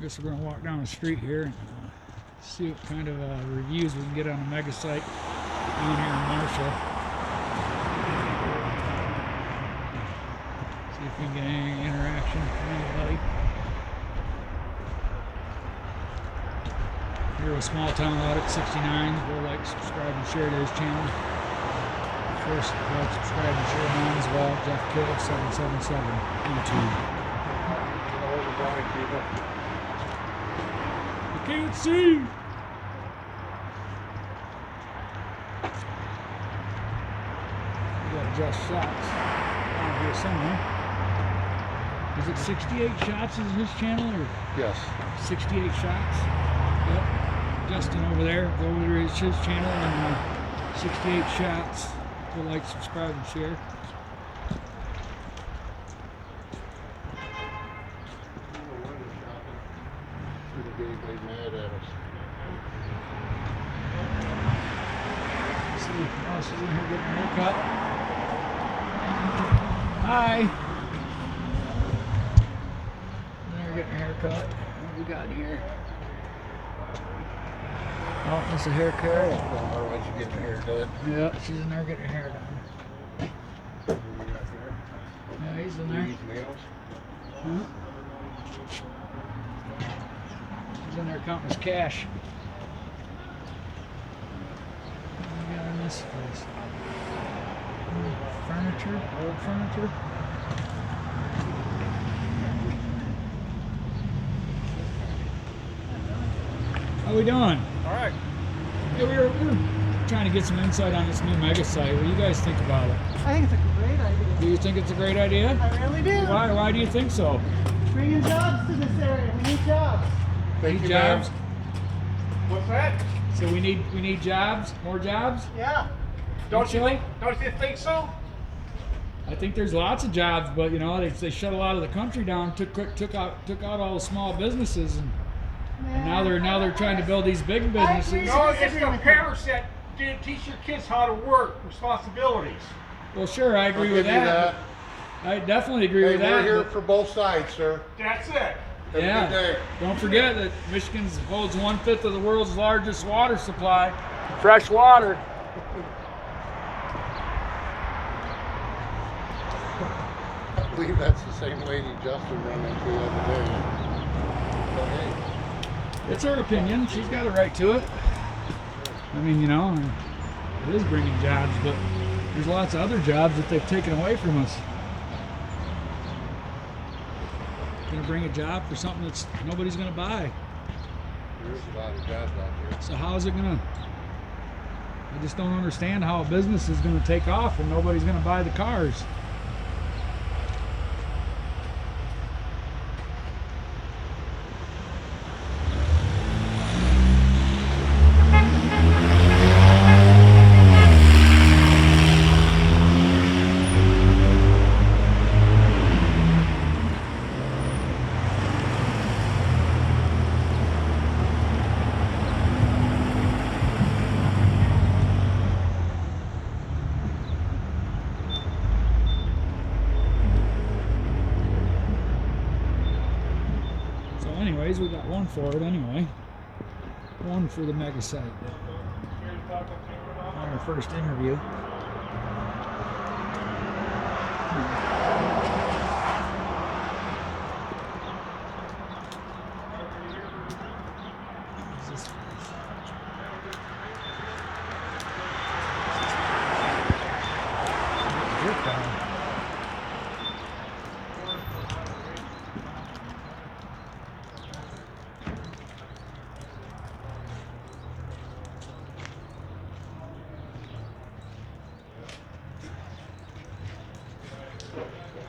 guess we're going to walk down the street here and see what kind of reviews we can get on the mega site down here in Marshall. See if we can get any interaction from anybody. Here with Small Town Audit 69. Go like, subscribe, and share to his channel. First, like, subscribe, and share mine as well. Jeff Kill 777 YouTube. I can't see. We got just shots down here somewhere. Is it 68 shots is his channel, or? Yes. 68 shots. Yep. Justin over there. Go over to his channel and 68 shots. Go like, subscribe, and share. Anybody mad at us? See who else is in here getting a haircut. Hi. They're getting a haircut. What we got here? Oh, that's a haircut. Otherwise you get your hair done. Yeah, she's in there getting her hair done. Yeah, he's in there. Huh? He's in there counting his cash. What do we got in this place? Furniture, old furniture. How we doing? All right. Yeah, we're trying to get some insight on this new mega site. What do you guys think about it? I think it's a great idea. Do you think it's a great idea? I really do. Why do you think so? Bringing jobs to this area. We need jobs. Thank you, jobs? What's that? So we need jobs, more jobs? Yeah. Don't you think so? I think there's lots of jobs, but you know they shut a lot of the country down, took out all the small businesses, and now they're trying to build these big businesses. No, it's the parents that didn't teach your kids how to work, responsibilities. Well, sure, I agree with that. I definitely agree with that. We're here for both sides, sir. That's it. Have a good Yeah. day. Don't forget that Michigan holds 1/5 of the world's largest water supply, fresh water. I believe that's the same lady Justin ran into the other day. But hey, It's her opinion. She's got a right to it. I mean, you know, it is bringing jobs, but there's lots of other jobs that they've taken away from us. Going to bring a job for something that's nobody's going to buy. there's a lot of jobs out there. So how is it going to? I just don't understand how a business is going to take off and nobody's going to buy the cars. Anyways, we got one for it anyway. One for the mega site. On our first interview. What's this place? Drip down.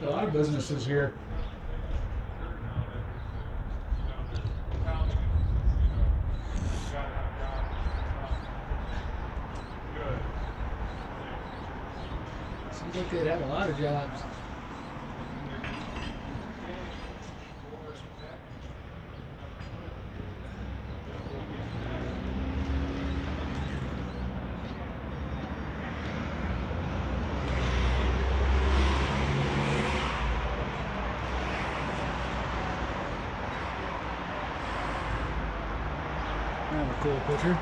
A lot of businesses here. Seems like they'd have a lot of jobs. Kind of a cool picture.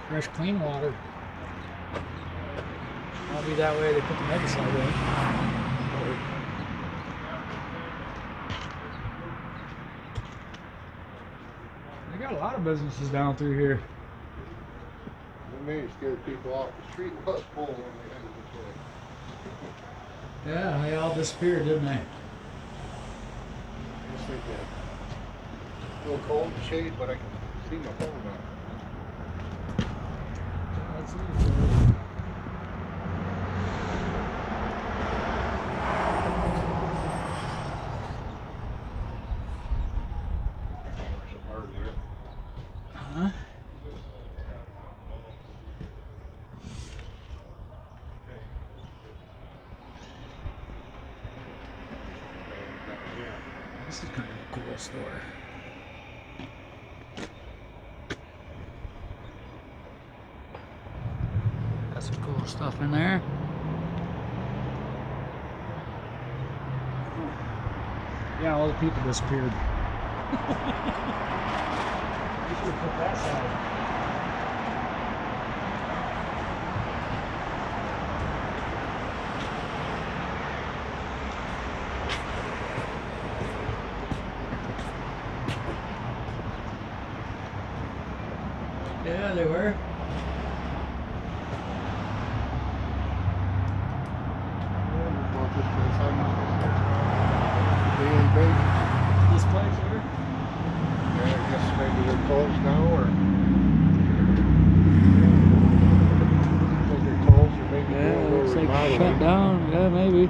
Fresh, clean water. I'll be that way they put the megasite in. They got a lot of businesses down through here. They may scare people off the street was full when they ended this way. Yeah, they all disappeared, didn't they? Yes, they did. A little cold in the shade, but I can see my phone now. That's it. Huh? This is kind of a cool store. Got some cool stuff in there. Yeah, all the people disappeared. You should have put that side. Yeah, they were. Bought this place on daily basis. This place here? Yeah, I guess maybe they're closed now, or because they're closed, or maybe doing a little looks like remodeling. shut down. Yeah, maybe.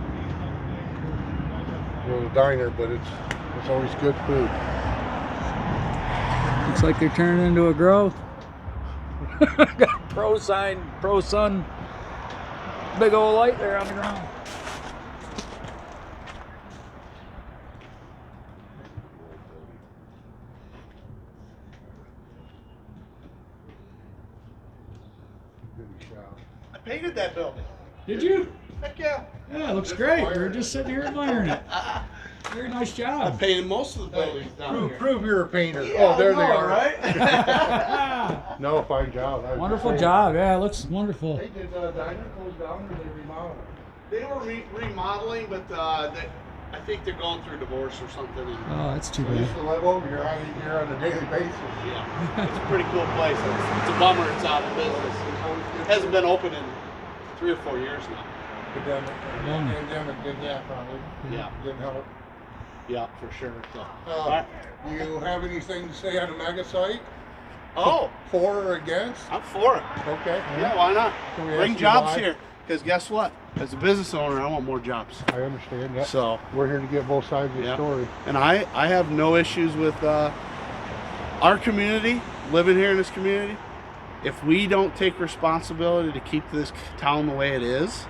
A little diner, but it's always good food. Looks like they're turning into a grow. Got pro sign, pro sun. Big old light there on the ground. I painted that building. Did you? Heck yeah. Yeah, it looks great. We were just sitting here admiring it. Very nice I job. painted most of the buildings down here. Prove you're a painter. Yeah, Oh, there I they know, are. right? No, fine job. I was Wonderful just saying. job. Yeah, it looks wonderful. They did diner close down, or they remodeled? They were remodeling, but I think they're going through divorce or something. And, Oh, that's too I used bad. to live over here. I eat here on a daily basis. yeah, it's a pretty cool place. It's a bummer it's out of business. It hasn't been open in 3 or 4 years now. Pandemic did that probably. Yeah. Didn't help. Yeah, for sure. So. Do you have anything to say on the mega site? Oh, For or against? I'm for it. Okay. Yeah, why not? Can we Bring ask you jobs why? here. Because guess what? As a business owner, I want more jobs. I understand that. So, We're here to get both sides of the Yeah. story. and I have no issues with our community, living here in this community. If we don't take responsibility to keep this town the way it is,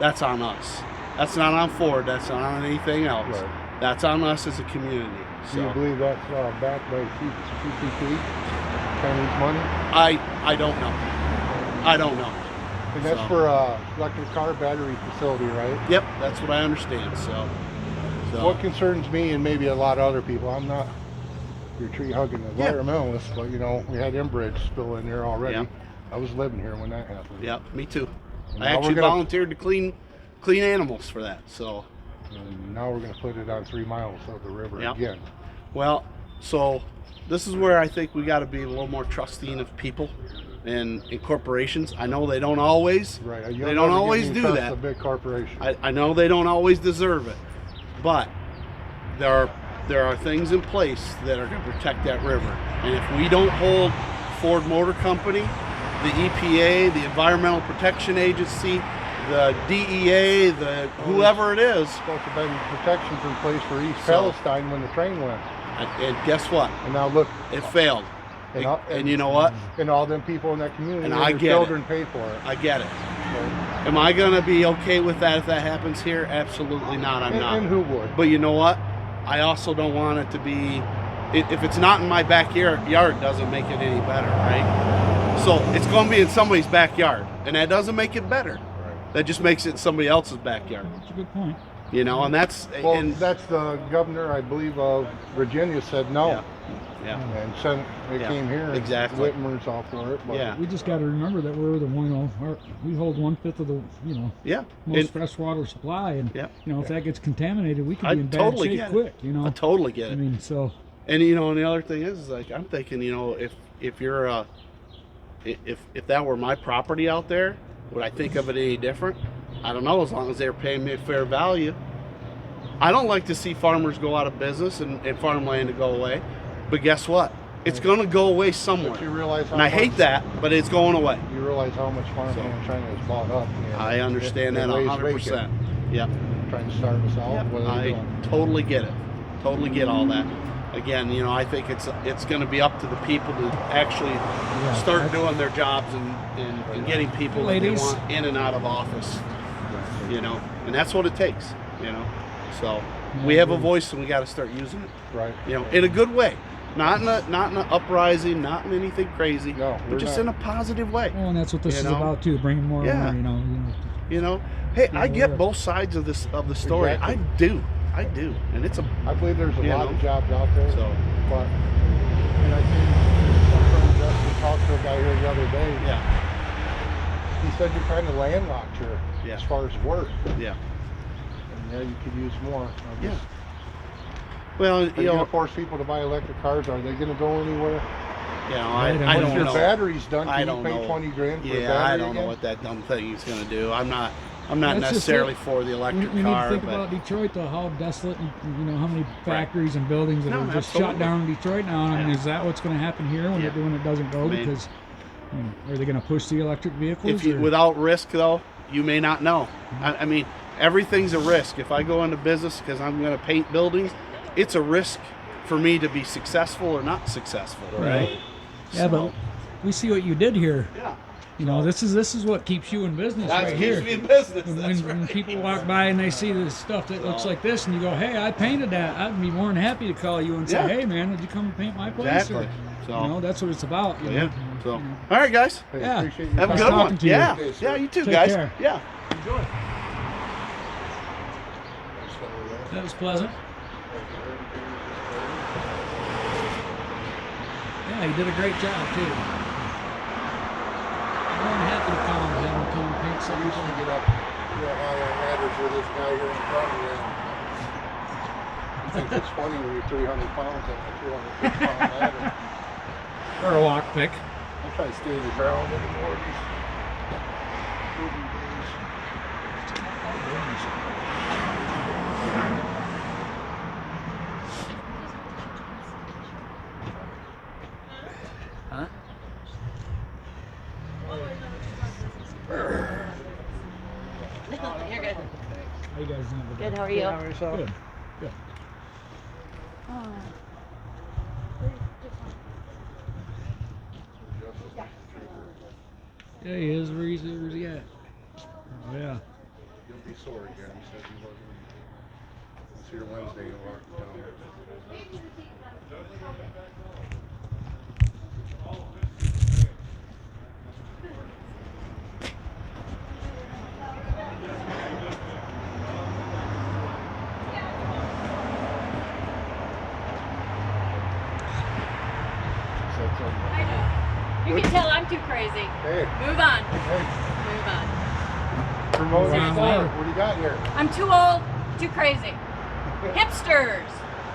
that's on us. That's not on Ford. That's not on anything else. Right. That's on us as a community. Do you So believe that's backed by CPP? Chinese money? I don't know. I don't know. And that's So- for electric car battery facility, right? Yep, that's what I understand. So What concerns me and maybe a lot of other people, I'm not your tree hugging environmentalist, but you know, we had inbred spill in there already. Yep. I was living here when that happened. yeah, me too. And I now we're actually gonna- volunteered to clean animals for that. So And now we're going to put it on 3 miles of the river Yep. again. well, so this is where I think we got to be a little more trusting of people and corporations. I know they don't always. Right. They don't always do trust that. a big corporation. I know they don't always deserve it, but there are things in place that are going to protect that river. And if we don't hold Ford Motor Company, the EPA, the Environmental Protection Agency, the DEA, the whoever it is, supposed to have been protections in place for East So- Palestine when the train went. and guess what? And now look, It failed. And And, all- you know what? and all them people in that community And and I their get it. children pay for it. I get it. So- Am I going to be okay with that if that happens here? Absolutely not. I'm not. and who would? But you know what? I also don't want it to be, if it's not in my backyard, it doesn't make it any better, right? So it's going to be in somebody's backyard, and that doesn't make it better. that just makes it in somebody else's backyard. That's a good point. You know, and that's Well, and that's the governor, I believe, of Virginia said no. yeah, yeah, And sent, it Yeah, came here. exactly. Whitmer's all for it. But yeah, We just got to remember that we're the one. We hold 1/5 of the yeah. most And freshwater supply, and Yeah. if that gets contaminated, we could I be in bad totally shape get it. quick. I totally get it. I mean, so And and the other thing is like I'm thinking, if you're if that were my property out there, would I think of it any different? I don't know. As long as they're paying me a fair value. I don't like to see farmers go out of business and farmland to go away, but guess what? It's going to go away somewhere. But you realize how And I much, hate that, but it's going away. You realize how much farmland China has bought up. And I understand they that raise 100%. bacon, Yep. Trying to starve us out. Yep. What are they I doing? totally get it. Totally get all that. Again, I think it's going to be up to the people to actually start doing their jobs and getting people that they Ladies. want in and out of office. And that's what it takes. So we have a voice and we got to start using it. Right. In a good way, not in an uprising, not in anything crazy, No, but we're just not. in a positive way. well, and that's what this is You know? about too, bringing more. Yeah. Hey, I get Yeah. both sides of the story. Exactly. I do, and it's a I believe there's a You lot know? of jobs out there. So. But, and I think my friend Justin talked to a guy here the other day. yeah, He said you're kind of landlocked here Yeah. as far as work. yeah. And you could use more. Yeah. Well, Are you going to force people to buy electric cars? Are they going to go anywhere? I Once don't Once your know. battery's done, I can don't you pay know. 20 grand for a Yeah, battery I don't know again? what that dumb thing is going to do. I'm not That's just necessarily it. for the We electric need car, to think but about Detroit, though, how desolate, and how many factories and buildings that No, are just absolutely. shut down in Detroit now. I mean, Yeah. is that what's going to happen here when Yeah. it doesn't go? Maybe. Because are they going to push the electric vehicles? if you or- without risk though, you may not know. I mean, everything's a risk. If I go into business because I'm going to paint buildings, it's a risk for me to be successful or not successful, right? Yeah, but we see what you did here. Yeah. This is what keeps you in business That right keeps here. me in business. When, That's when right. people walk by and they see this stuff that looks like this, and you go, "Hey, I painted that," I'd be more than happy to call you and say, Yeah. "Hey, man, did you come and paint my place?" Exactly. Or, So that's what it's about. You know? yeah. So all right, guys. Hey, Yeah. appreciate your Have a Nice good talking one. to you. Yeah. Okay, sir. Yeah, you too, Take guys. care. Yeah. Enjoy. That was pleasant. Yeah, he did a great job too. I'm more than happy to call him, have him come and paint I something. used to get up real high on ladders with this guy here in front of you. You think it's funny when you're 300 pounds on a 250 pound ladder. Or a walk pick. I try to stay the ground anymore. These moving days. Huh? You're good. How you guys doing? Good, how are you? Good. Good. Yeah, he is. Where's he at? Oh, yeah. You'll be sore again. He said he wasn't. It's here Wednesday. He'll walk you down. Said something. I know. You can tell I'm too crazy. Hey, Move on. hey, Move on. promote your Seriously. store. What do you got here? I'm too old, too crazy. Hipsters.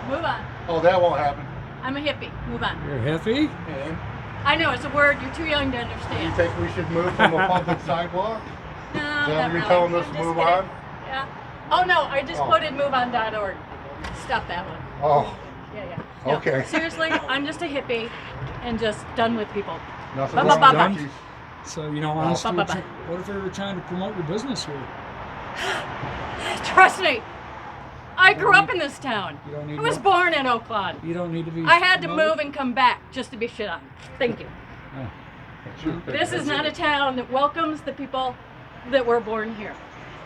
Move on. Oh, that won't happen. I'm a hippie. Move on. You're heavy? And I know it's a word you're too young to you understand. think we should move from a public sidewalk? No, that not what you're really. telling us I'm to just move kidding. on? Yeah. Oh no, I just Oh. quoted moveon.org. Stop that one. Oh, Yeah. No, Okay. Seriously, I'm just a hippie and just done with people. nothing Ba, ba, wrong ba, with ba. monkeys. So you don't want us Ba, to? ba, ba. What if we were trying to promote your business here? Trust me. I grew up in this town. You don't need I was no- born in Oak Lawn. You don't need to be. I had to promoted? move and come back just to be shit on. Thank you. Oh. This is not a town that welcomes the people that were born here.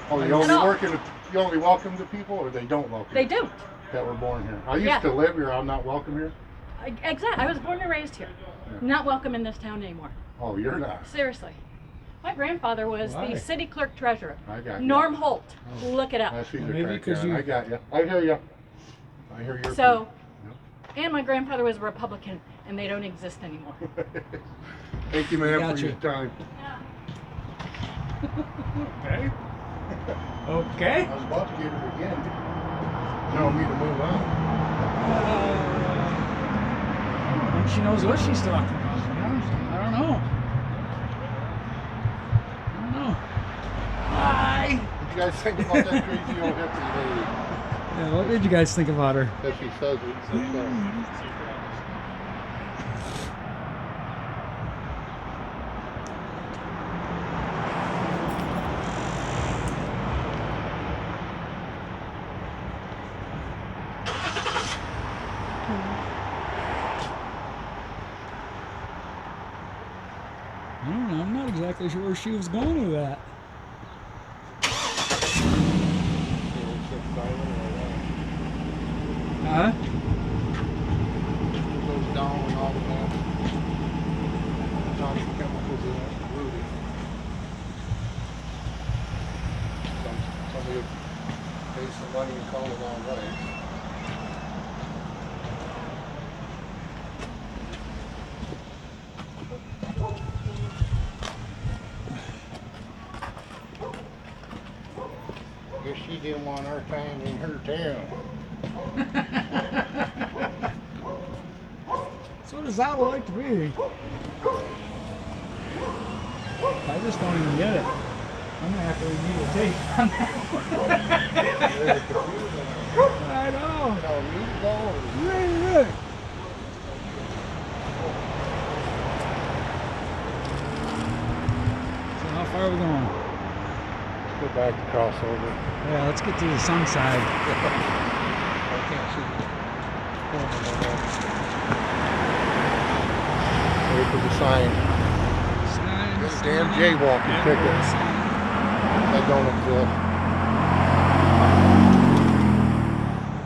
Oh, you At only all. you only welcome the people, or they don't welcome They you don't. that were born here. I used Yeah. to live here. I'm not welcome here. Exactly. I was born and raised here. Not welcome in this town anymore. Oh, you're not. Seriously. My grandfather was Why? the city clerk treasurer. I got you. Norm Holt. Look it up. I see the Maybe crack 'cause down. you- I got you. I hear you. I hear your So, Yep. and my grandfather was a Republican, and they don't exist anymore. Thank you, ma'am, Got for you. your time. Okay. Okay. I was about to get her again. Tell me to move on. I think she knows what she's talking about. To be honest. I don't know. I don't know. Hi. What did you guys think about that crazy old hippie lady? Yeah, what did you guys think about her? That she says it. I don't know. I'm not exactly sure where she was going with that. Huh? Goes down and all of that. Toxic chemicals in it, rooted. Somebody will pay some money and call it all right. Guess she didn't want our time in her town. So what does that look like to me? I just don't even get it. I'm gonna have to renew the tape on that one. I know. No, you go. Right. So how far are we going? Go back to crossover. Yeah, let's get to the sun side. I can't see the corner of that. Wait for the sign. This damn jaywalking tickets. That don't exist.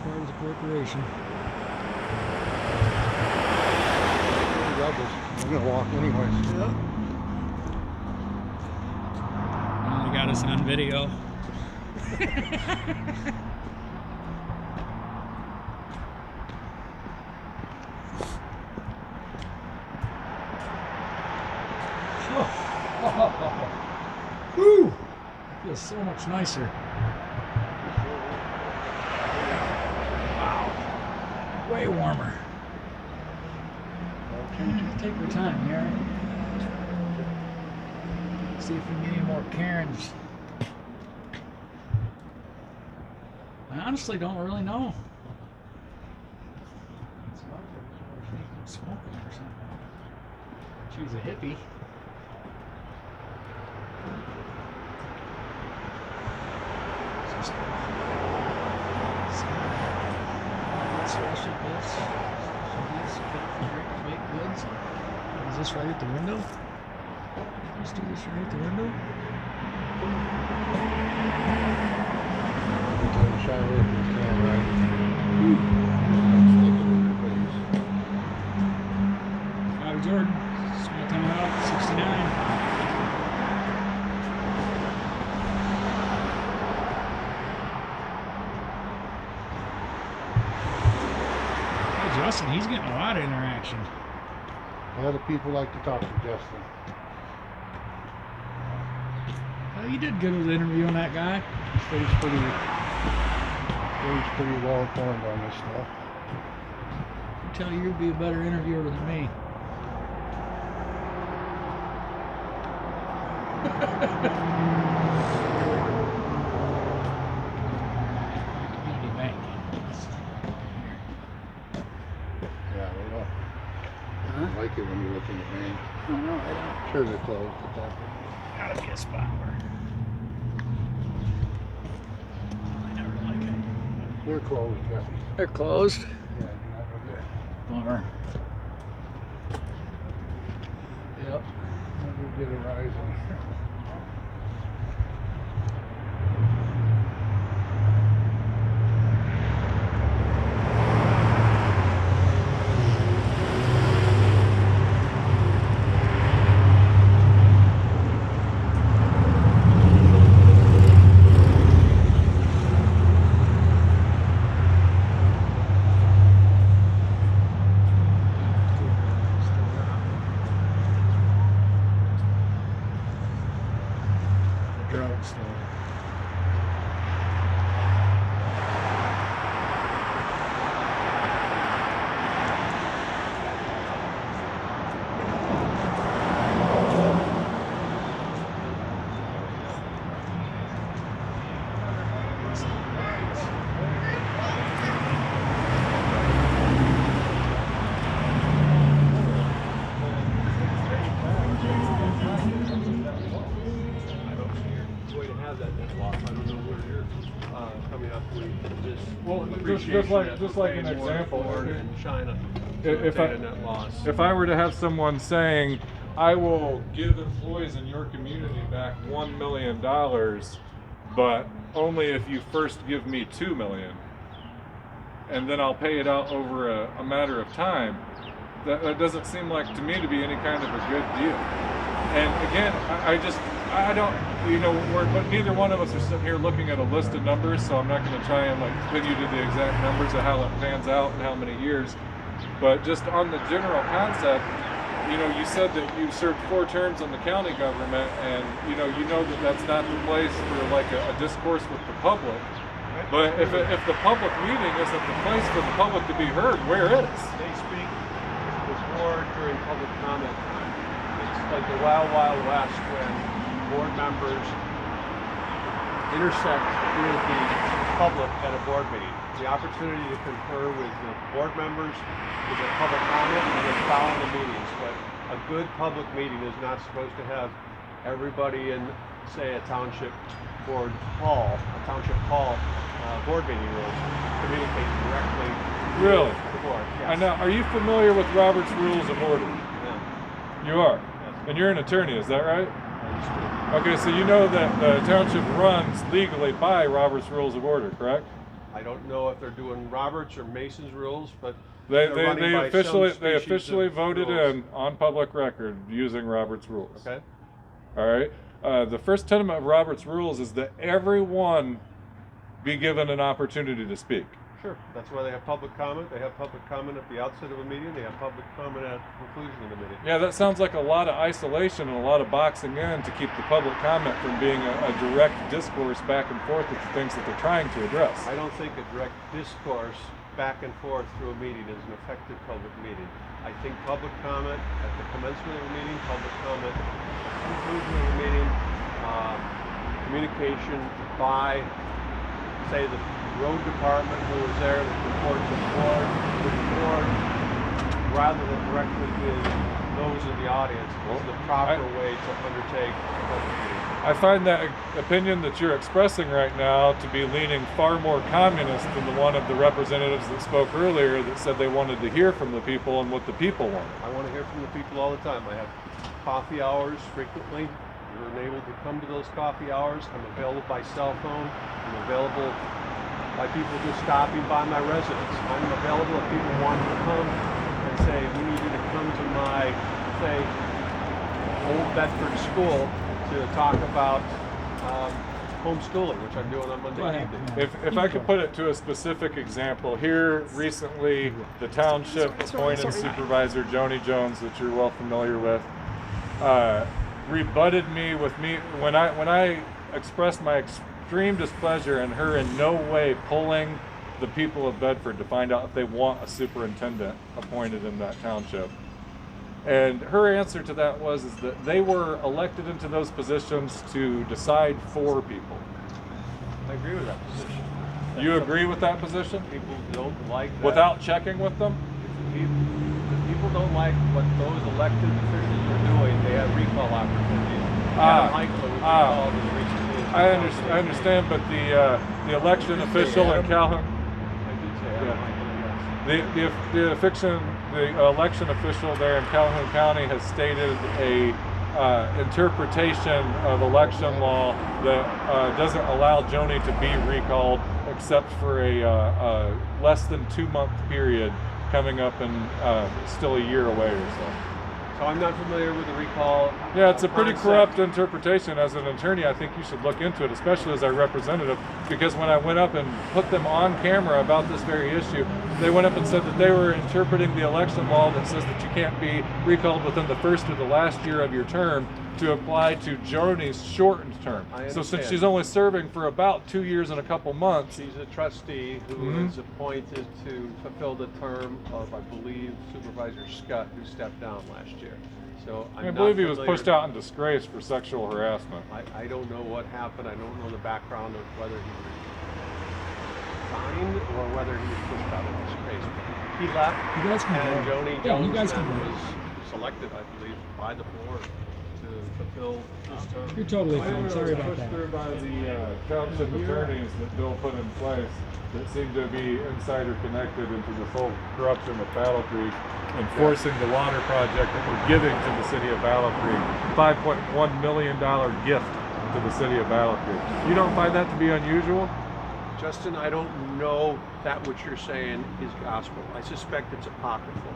Part of the corporation. Rebels. I'm gonna walk anyways. Yep. They got us on video. Whew! Feels so much nicer. Wow. Way warmer. Take your time here. See if we get any more Karens. I honestly don't really know. Smoking or something. She was a hippie. Just special goods. Baked goods. Is this right at the window? Let's do this right at the window. Every time you shy away from the camera, I'm sticking in your face. Bobby Jordan, small town out, 69. Justin, he's getting a lot of interaction. A lot of people like to talk to Justin. Well, you did good with interviewing that guy. He's pretty well informed on this stuff. I tell you, you'd be a better interviewer than me. Community bank. Yeah, they don't like it when you look in the bank. Oh, no, I don't. Sure they're closed, but that's Gotta be a spot where I never like it. they're closed, yeah. They're closed. Yeah, you're not gonna get Bummer. Yep. never get a rise in here. story. Well, just like an example, in China. If I were to have someone saying, I will give employees in your community back $1 million, but only if you first give me $2 million, and then I'll pay it out over a matter of time, that doesn't seem like to me to be any kind of a good deal. And again, I don't, but neither one of us are sitting here looking at a list of numbers, so I'm not going to try and pin you to the exact numbers of how it pans out and how many years. But just on the general concept, you said that you served 4 terms in the county government, and you know that that's not the place for a discourse with the public. But if the public meeting isn't the place for the public to be heard, where is? They speak with more during public comment time. It's like the wild, wild west when board members intersect with the public at a board meeting. The opportunity to confer with the board members is a public comment and then following the meetings. But a good public meeting is not supposed to have everybody in, say, a township board hall, board meeting rules, communicate directly Really? with the board. Yes. I know. Are you familiar with Robert's Rules of Order? Yeah. You are? Yes. And you're an attorney, is that right? I used to. Okay, so you know that the township runs legally by Robert's Rules of Order, correct? I don't know if they're doing Roberts or Mason's rules, but They they're running by some species officially of voted rules. in on public record using Robert's Rules. Okay. All right. The first tenet of Robert's Rules is that everyone be given an opportunity to speak. Sure. That's why they have public comment. They have public comment at the outset of a meeting. They have public comment at the conclusion of the meeting. Yeah, that sounds like a lot of isolation and a lot of boxing in to keep the public comment from being a direct discourse back and forth with the things that they're trying to address. I don't think a direct discourse back and forth through a meeting is an effective public meeting. I think public comment at the commencement of a meeting, public comment at the conclusion of a meeting, communication by, say, the road department who was there that reports to the board, rather than directly with those in the audience, is the proper way to undertake a public meeting. I find that opinion that you're expressing right now to be leaning far more communist than the one of the representatives that spoke earlier that said they wanted to hear from the people and what the people want. I want to hear from the people all the time. I have coffee hours frequently. You're enabled to come to those coffee hours. I'm available by cell phone. I'm available by people just stopping by my residence. I'm available if people want to come and say, we need you to come to my, say, Old Bedford school to talk about homeschooling, which I'm doing on Monday evening. If I could put it to a specific example, here recently the township appointed supervisor Joni Jones, that you're well familiar with, rebutted me when I expressed my extreme displeasure and her in no way pulling the people of Bedford to find out if they want a superintendent appointed in that township. And her answer to that was that they were elected into those positions to decide for people. I agree with that position. You agree with that position? People don't like that. Without checking with them? If people don't like what those elected officials are doing, they have recall opportunities. Adam Michael was recalled as recently as I understand, but the election official in Calhoun. I did say Adam Michael, yes. The election official there in Calhoun County has stated a interpretation of election law that doesn't allow Joni to be recalled except for a less than 2-month period coming up in still a year away or so. So I'm not familiar with the recall. Yeah, it's a pretty concept. corrupt interpretation. As an attorney, I think you should look into it, especially as our representative, because when I went up and put them on camera about this very issue, they went up and said that they were interpreting the election law that says that you can't be recalled within the first or the last year of your term to apply to Joni's shortened term. I So since understand. she's only serving for about 2 years and a couple months, She's a trustee who Mhm. is appointed to fulfill the term of, I believe, Supervisor Scott, who stepped down last year. So I'm I not believe he was familiar- pushed out in disgrace for sexual harassment. I don't know what happened. I don't know the background of whether he resigned or whether he was pushed out in disgrace. He left, You guys can and vote. Joni Yeah, you Jones guys then can vote. was selected, I believe, by the board to fulfill his term. You're totally I fine. was Sorry about pushed that. through by the township attorneys that Bill put in place that seem to be insider connected into this whole corruption with Battle Creek, enforcing the water project that we're giving to the city of Battle Creek, $5.1 million gift to the city of Battle Creek. You don't find that to be unusual? Justin, I don't know that what you're saying is gospel. I suspect it's apocryphal,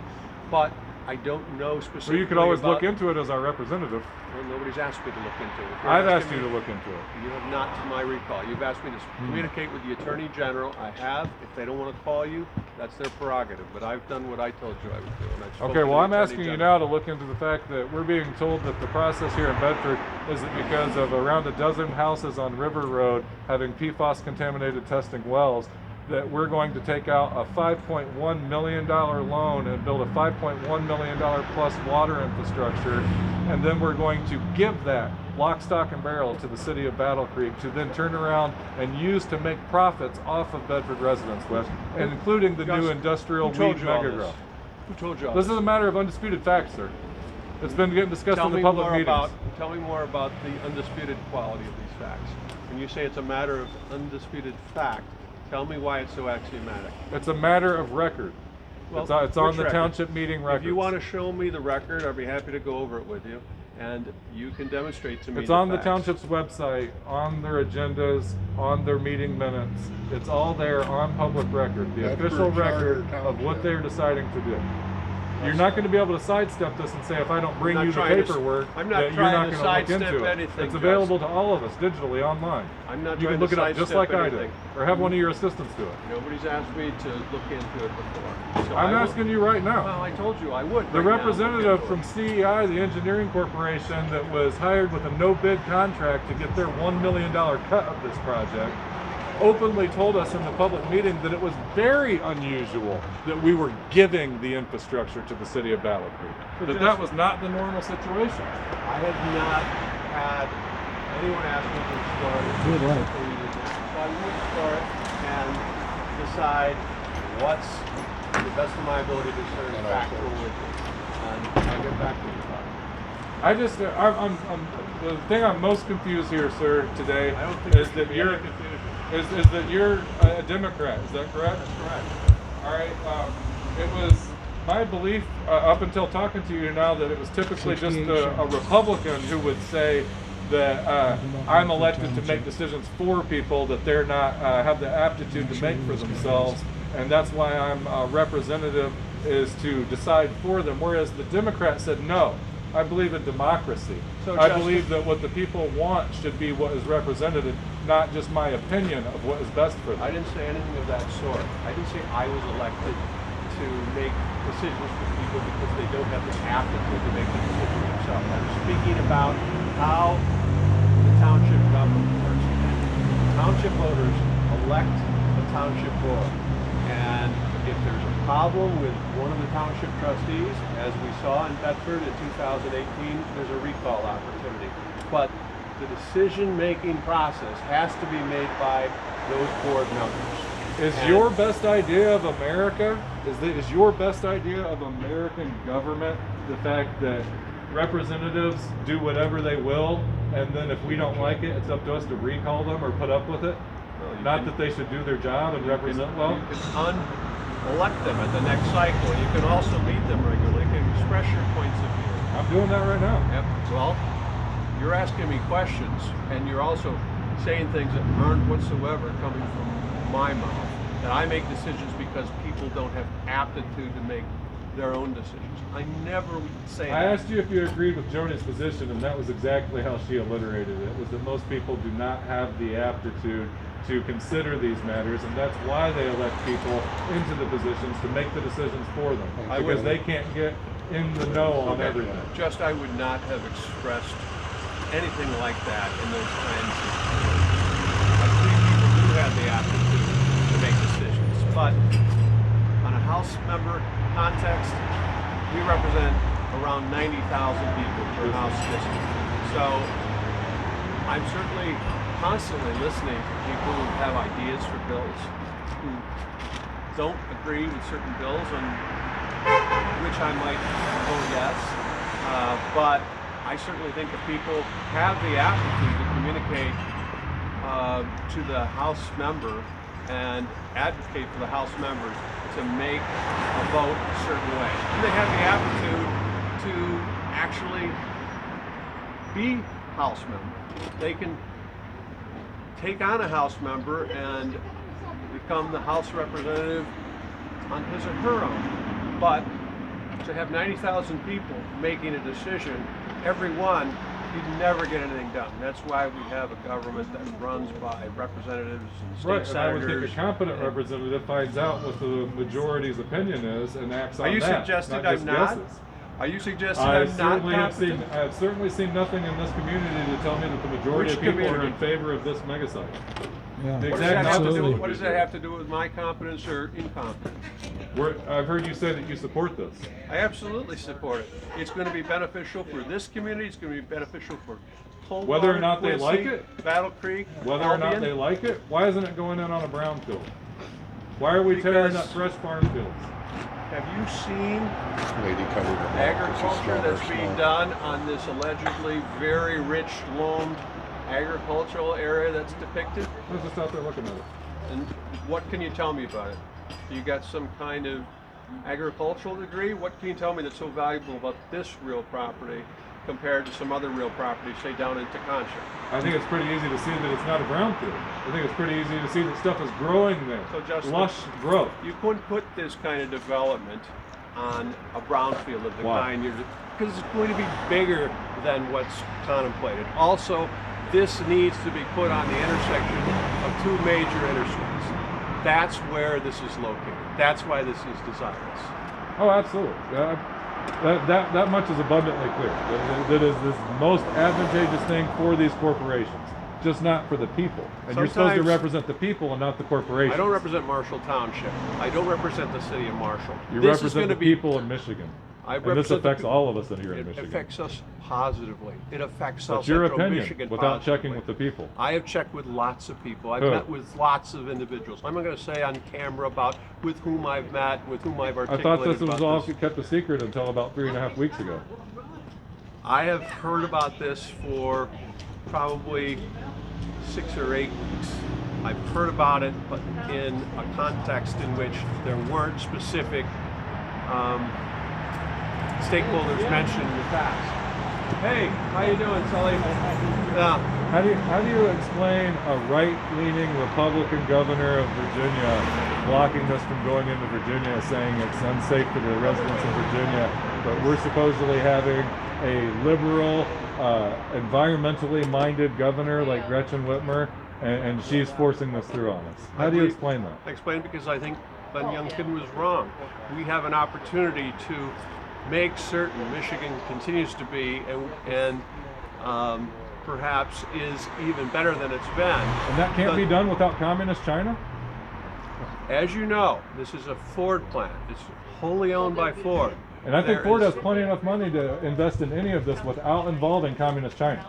but I don't know specifically. Well, you could always about, look into it as our representative. Well, nobody's asked me to look into it. If you're I've asked asking you to me- look into it. You have not, to my recall. You've asked me to communicate with the Attorney General. I have. If they don't want to call you, that's their prerogative. But I've done what I told you I would do. And I've spoken Okay, to well, the I'm Attorney asking you General. now to look into the fact that we're being told that the process here in Bedford is that because of around a dozen houses on River Road having PFAS contaminated testing wells, that we're going to take out a $5.1 million loan and build a $5.1 million plus water infrastructure, and then we're going to give that lock, stock, and barrel to the city of Battle Creek to then turn around and use to make profits off of Bedford residents, Wes, and including the new Justin, industrial who told weed you all mega this? grow. Who told you all This is a matter of undisputed facts, sir. It's been getting discussed Tell in the me public more meetings. tell me more about the undisputed quality of these facts. When you say it's a matter of undisputed fact, tell me why it's so axiomatic. It's a matter of record. Well, it's on which the record? township meeting records. If you want to show me the record, I'd be happy to go over it with you, and you can demonstrate to me. It's on the facts. township's website, on their agendas, on their meeting minutes. It's all there on public record, the Bedford official Charter record of what Township. they're deciding to do. You're not going to be able to sidestep this and say, if I don't bring I'm you not the trying to- paperwork, I'm not that you're trying not to going to look sidestep into it. anything, It's available to all of us digitally online. I'm not You trying can look to it up just sidestep like I anything. did, or have one of your assistants do it. Nobody's asked me to look into it before. So I'm I will- asking you right now. Well, I told you I would. The right now look representative into from it. CEI, the engineering corporation that was hired with a no-bid contract to get their $1 million cut of this project, openly told us in the public meeting that it was very unusual that we were giving the infrastructure to the city of Battle Creek. That was not the normal situation. I have not had anyone ask me to explore it. Good luck. So I would explore it and decide what's to the best of my ability to discern And factual also- with you. And I'll get back to you about it. I just, I'm the thing I'm most confused here, sir, today I don't think is there should that be you're any confusion. is that you're a Democrat. Is that correct? That's correct. All right. It was my belief up until talking to you now that it was typically just a Republican who would say that I'm elected to make decisions for people that they're not have the aptitude to make for themselves, and that's why I'm a representative is to decide for them. Whereas the Democrat said no. I believe in democracy. So, I Justin- believe that what the people want should be what is represented, not just my opinion of what is best for them. I didn't say anything of that sort. I didn't say I was elected to make decisions for people because they don't have the aptitude to make the decision themselves. I'm speaking about how the township government works. Township voters elect the township board. And if there's a problem with one of the township trustees, as we saw in Bedford in 2018, there's a recall opportunity. But the decision-making process has to be made by those board members. Is And your best idea of America, is your best idea of American government the fact that representatives do whatever they will, and then if we don't like it, it's up to us to recall them or put up with it? Well, you Not can- that they should do their job and represent well? You can elect them at the next cycle. You can also lead them regularly. You can express your points of view. I'm doing that right now. Yep. Well, you're asking me questions, and you're also saying things that aren't whatsoever coming from my mouth. That I make decisions because people don't have aptitude to make their own decisions. I never would say I that. asked you if you agreed with Joni's position, and that was exactly how she alliterated it. Was that most people do not have the aptitude to consider these matters, and that's why they elect people into the positions to make the decisions for them, because they can't get in the know on everything. Just I would not have expressed anything like that in those kinds of. I believe people do have the aptitude to make decisions, but on a House member context, we represent around 90,000 people per House district. So I'm certainly constantly listening to people who have ideas for bills, who don't agree with certain bills, on which I might vote yes. But I certainly think that people have the aptitude to communicate to the House member and advocate for the House members to make a vote a certain way. And they have the aptitude to actually be House member. They can take on a House member and become the House representative on his or her own. But to have 90,000 people making a decision, every one, you'd never get anything done. That's why we have a government that runs by representatives and state senators. And I would think a competent representative finds out what the majority's opinion is and acts on that. Are you suggesting I'm not? Guesses. Are you suggesting I'm not competent? I've certainly seen nothing in this community to tell me that the majority of people are in favor of this mega site. Yeah, What does that have to do with my competence or incompetence? I've heard you say that you support this. I absolutely support it. It's going to be beneficial for this community. It's going to be beneficial for Coldwater, Whether or not they Quincy, like it? Battle Creek, Whether or not Albion. they like it? Why isn't it going in on a brownfield? Why are we tearing up fresh farm fields? Have you seen Lady covered her mouth, agriculture she's that's smelling being smoke. done on this allegedly very rich, loamed agricultural area that's depicted? I was just out there looking at it. And what can you tell me about it? You got some kind of agricultural degree? What can you tell me that's so valuable about this real property compared to some other real property, say down in Teconcha? I think it's pretty easy to see that it's not a brownfield. I think it's pretty easy to see that stuff is growing there. So Justin, lush growth. You couldn't put this kind of development on a brownfield of the Why? kind because it's going to be bigger than what's contemplated. Also, this needs to be put on the intersection of two major interstates. That's where this is located. That's why this is desirous. Oh, absolutely. That much is abundantly clear. That is this most advantageous thing for these corporations, just not for the people. And you're supposed to represent the people and not the corporations. I don't represent Marshall Township. I don't represent the city of Marshall. You represent the people of Michigan. And this affects all of us in here in Michigan. It affects us positively. It affects That's South your Central opinion, Michigan without positively. checking with the people. I have checked with lots of people. I've Who? met with lots of individuals. I'm not going to say on camera about with whom I've met, with whom I've I articulated thought this was about all this. kept a secret until about 3.5 weeks ago. I have heard about this for probably 6 or 8 weeks. I've heard about it, but in a context in which there weren't specific stakeholders mentioned in the past. Hey, how you doing, Sully? How do you explain a right-leaning Republican governor of Virginia blocking this from going into Virginia, saying it's unsafe for the residents of Virginia, but we're supposedly having a liberal, environmentally minded governor like Gretchen Whitmer, and she's forcing this through on us? How do you explain that? I explain because I think Glenn Youngkin was wrong. We have an opportunity to make certain Michigan continues to be and perhaps is even better than it's been. And that can't be done without communist China? As you know, this is a Ford plant. It's wholly owned by Ford. And I think Ford has plenty enough money to invest in any of this without involving communist China.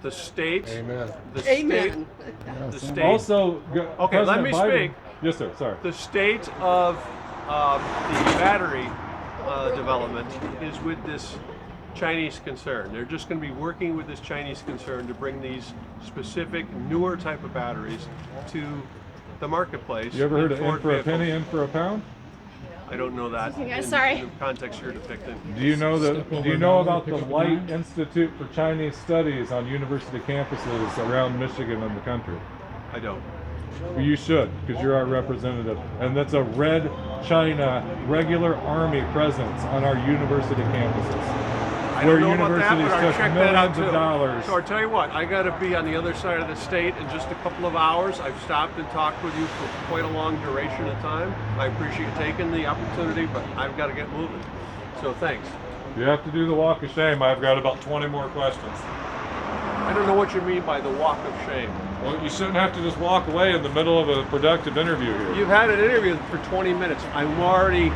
The state. Amen. The Amen. state. The state. Also, Okay, let President me Biden, speak. Yes, sir. Sorry. The state of the battery development is with this Chinese concern. They're just going to be working with this Chinese concern to bring these specific, newer type of batteries to the marketplace. You ever heard of in Ford for a vehicles. penny, in for a pound? I don't know that. Excuse me, guys, in sorry. the context you're depicting. Do you know Step Do over you know now, about pick the up a Light knife. Institute for Chinese Studies on university campuses around Michigan and the country? I don't. Well, you should, because you're our representative, and that's a Red China regular army presence on our university campuses. I where don't know about that, universities but I'll took check that out millions of too. dollars. So I'll tell you what, I got to be on the other side of the state in just a couple of hours. I've stopped and talked with you for quite a long duration of time. I appreciate taking the opportunity, but I've got to get moving. So thanks. You have to do the walk of shame. I've got about 20 more questions. I don't know what you mean by the walk of shame. Well, you shouldn't have to just walk away in the middle of a productive interview here. You've had an interview for 20 minutes. I'm already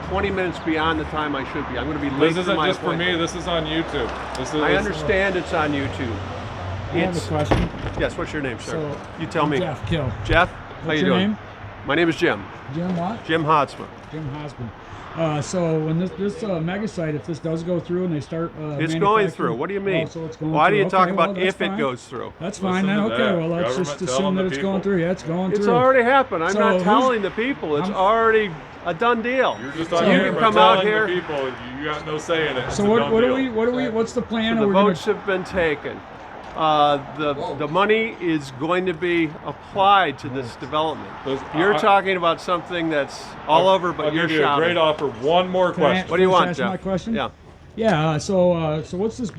20 minutes beyond the time I should be. I'm going to be late This for isn't my just for me. appointment. This is on YouTube. I understand it's on YouTube. I have a question. Yes, what's your name, sir? So, You tell me. Jeff Kill. Jeff, how What's you your doing? name? My name is Jim. Jim what? Jim Hodsman. Jim Hosman. So when this mega site, if this does go through and they start It's going manufacturing- through. What do you mean? Oh, so it's going Why through. do you talk Okay, about well, that's if it fine. goes through? That's fine then. Listen to Okay, that. well let's just Government assume telling that the it's people. going through. Yeah, it's going It's through. already happened. I'm So not who's- telling the people. It's already a done deal. You're just So on you here can by come out telling here- the people you got no say in it. It's So a what done do deal. we what's the plan? So Are the we gonna- votes have been taken. The money is going to be applied to this development. You're talking about something that's all over, but I'll you're give you a shouting. great offer. One more Can I- question. What do you Finish want, asking Jeff? my question? Yeah. Yeah. So what's this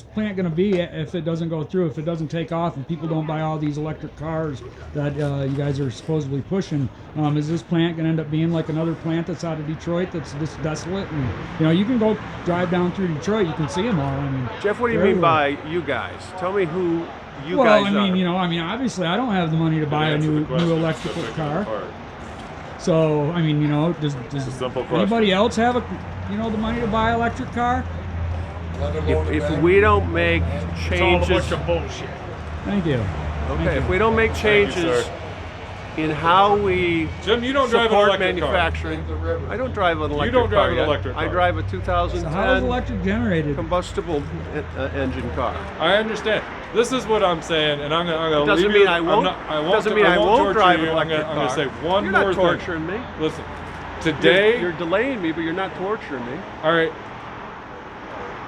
plant going to be if it doesn't go through? If it doesn't take off and people don't buy all these electric cars that you guys are supposedly pushing, is this plant going to end up being like another plant that's out of Detroit that's just desolate? And you can go drive down through Detroit, you can see them all. I mean, Jeff, what do you they're mean everywhere. by you guys? Tell me who you well, guys I mean, are. obviously, I don't have the money to buy a Answer new the question, electrical just car. pick it apart. So, I mean, does a simple question. anybody else have the money to buy an electric car? If we don't make It's all a changes, bunch of bullshit. Thank you. okay, if we don't make Thank you, changes sir. in how we Jim, you don't drive an support electric car. manufacturing, I don't drive an electric don't drive car an yet. electric I car. drive a So how is 2010 electric generated? combustible engine car. I understand. This is what I'm saying, and I'm gonna Doesn't leave mean you. I won't. I I won't torture drive an you. electric I'm gonna car. say one You're more not thing. torturing me. Listen, today. You're delaying me, but you're not torturing me. All right.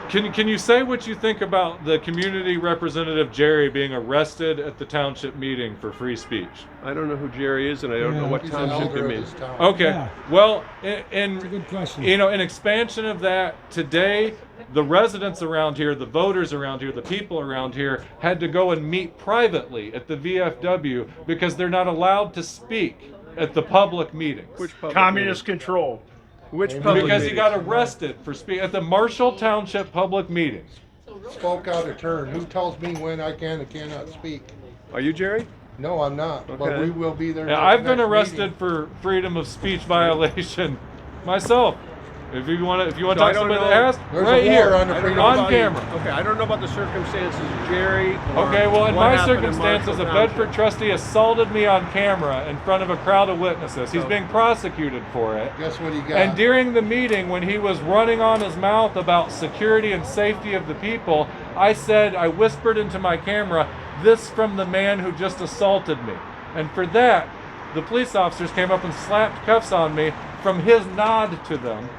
Can you say what you think about the community representative Jerry being arrested at the township meeting for free speech? I don't know who Jerry is, and I don't know what He's an township elder you of mean. this town. Okay. Yeah. Well, That's a good question. an expansion of that today, the residents around here, the voters around here, the people around here had to go and meet privately at the VFW because they're not allowed to speak at the public meetings. Which public Communist control. meeting? Which public Because he meeting? got arrested for speaking at the Marshall Township public meeting. Spoke out of turn. Who tells me when I can and cannot speak? Are you Jerry? No, I'm not. But Okay. we will be there. Yeah, next I've been meeting. arrested for freedom of speech violation myself. If you want to So I talk to don't somebody know- that asked, There's a right war here on the freedom on of camera. Okay, I don't know about the circumstances of Jerry. Or Okay, well, in what my happened in circumstances, a Marshall Bedford Township. trustee assaulted me on camera in front of a crowd of witnesses. He's So- being prosecuted for it. Guess what he got? And during the meeting, when he was running on his mouth about security and safety of the people, I whispered into my camera, "This from the man who just assaulted me." And for that, the police officers came up and slapped cuffs on me from his nod to them,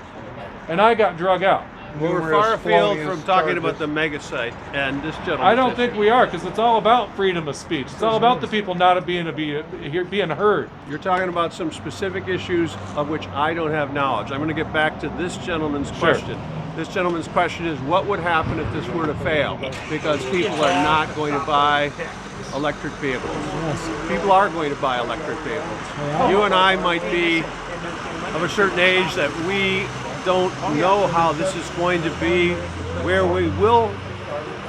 and I got drug out. Well, we're Numerous far afield felonious from talking charges. about the mega site and this gentleman. I don't think we are, because it's all about freedom of speech. It's all about the people not being heard. You're talking about some specific issues of which I don't have knowledge. I'm going to get back to this gentleman's question. This gentleman's question is, what would happen if this were to fail? Because people are not going to buy electric vehicles. People are going to buy electric vehicles. You and I might be of a certain age that we don't know how this is going to be, where we will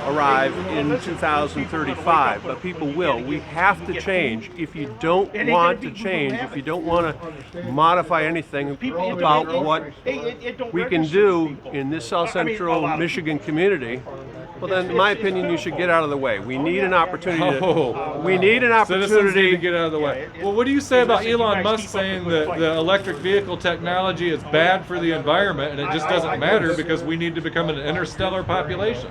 arrive in 2035, but people will. We have to change. If you don't want to change, if you don't want to modify anything about what we can do in this South Central Michigan community, well then, in my opinion, you should get out of the way. We need an opportunity we need an Citizens need opportunity to get out of the way. Well, what do you say about Elon Musk saying that the electric vehicle technology is bad for the environment and it just doesn't matter because we need to become an interstellar population?